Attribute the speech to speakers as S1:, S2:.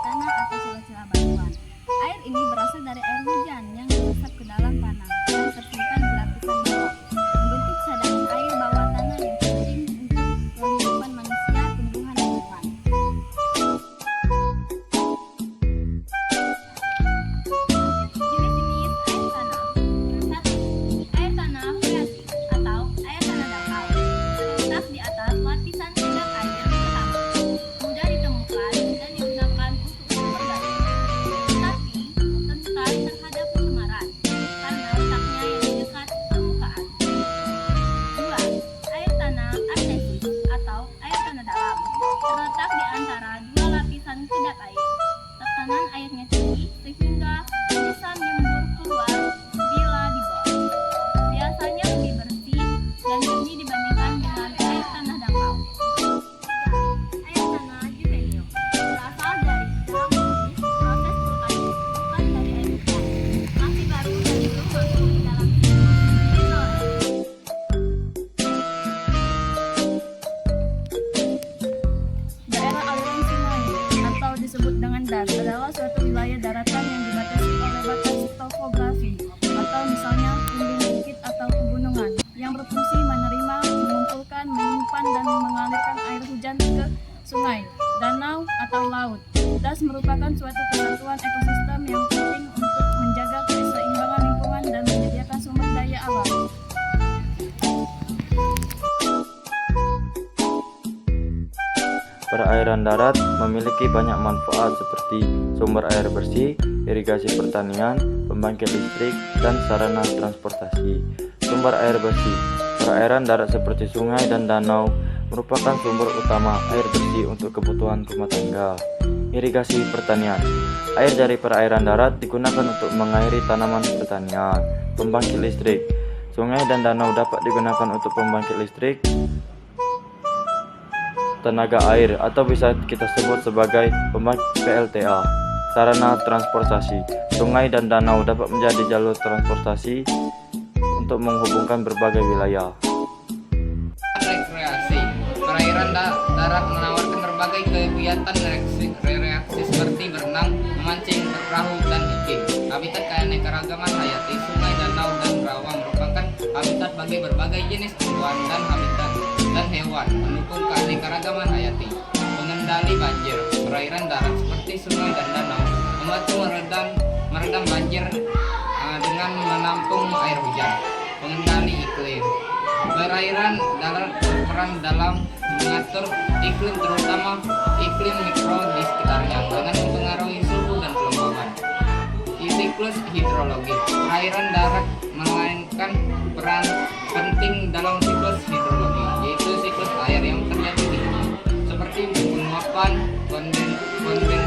S1: tanah atau celah-celah batuan. Air ini berasal dari air hujan yang meresap ke dalam tanah dan tersimpan di lapisan bawah, membentuk cadangan air bawah tanah yang penting untuk kehidupan manusia, tumbuhan, dan hewan. Jenis-jenis air tanah. Yang satu, air tanah freatik atau air tanah dangkal, terletak di atas lapisan kedap air pertama, mudah ditemukan dan digunakan untuk sumber daya, tetapi rentan terhadap pencemaran karena letaknya yang di dekat permukaan. Dua, air tanah artesis atau air tanah dalam, terletak di antara dua lapisan kedap air. Tekanan airnya tinggi sehingga bisa menyembur keluar bila dibor. Biasanya lebih bersih dan jernih dibandingkan dengan air tanah dangkal. Air tanah juvenil berasal dari dalam bumi, proses vulkanis bukan dari air hujan. Masih baru dan belum masuk ke dalam siklus Daerah aliran sungai atau disebut dengan das adalah suatu wilayah daratan yang dibatasi oleh batas topografi atau misalnya tinding bukit atau pegunungan yang berfungsi menerima, mengumpulkan, menyimpan, dan mengalirkan air hujan ke sungai, danau, atau laut. Das merupakan suatu kesatuan ekosistem yang penting untuk menjaga keseimbangan lingkungan dan menyediakan sumber daya alam.
S2: Perairan darat memiliki banyak manfaat seperti sumber air bersih, irigasi pertanian, pembangkit listrik, dan sarana transportasi. Sumber air bersih. Perairan darat seperti sungai dan danau merupakan sumber utama air bersih untuk kebutuhan rumah tangga. Irigasi pertanian. Air dari perairan darat digunakan untuk mengairi tanaman pertanian. Pembangkit listrik. Sungai dan danau dapat digunakan untuk pembangkit listrik tenaga air atau bisa kita sebut sebagai pembangkit PLTA. Sarana transportasi. Sungai dan danau dapat menjadi jalur transportasi untuk menghubungkan berbagai wilayah.
S3: Rekreasi. Perairan darat menawarkan berbagai kegiatan rekreasi seperti berenang, memancing, berperahu, dan hiking. Habitat keanekaragaman hayati. Sungai, danau, dan rawa merupakan habitat bagi berbagai jenis tumbuhan dan habitat dan hewan, mendukung keanekaragaman hayati. Pengendali banjir. Perairan darat seperti sungai dan danau membantu meredam banjir dengan menampung air hujan. Pengendali iklim. Perairan darat berperan dalam mengatur iklim, terutama iklim mikro di sekitarnya, dengan mempengaruhi suhu dan kelembaban. Siklus hidrologi. Perairan darat memainkan peran penting dalam siklus hidrologi, yaitu siklus air yang terjadi di bumi, seperti penguapan, kondensasi,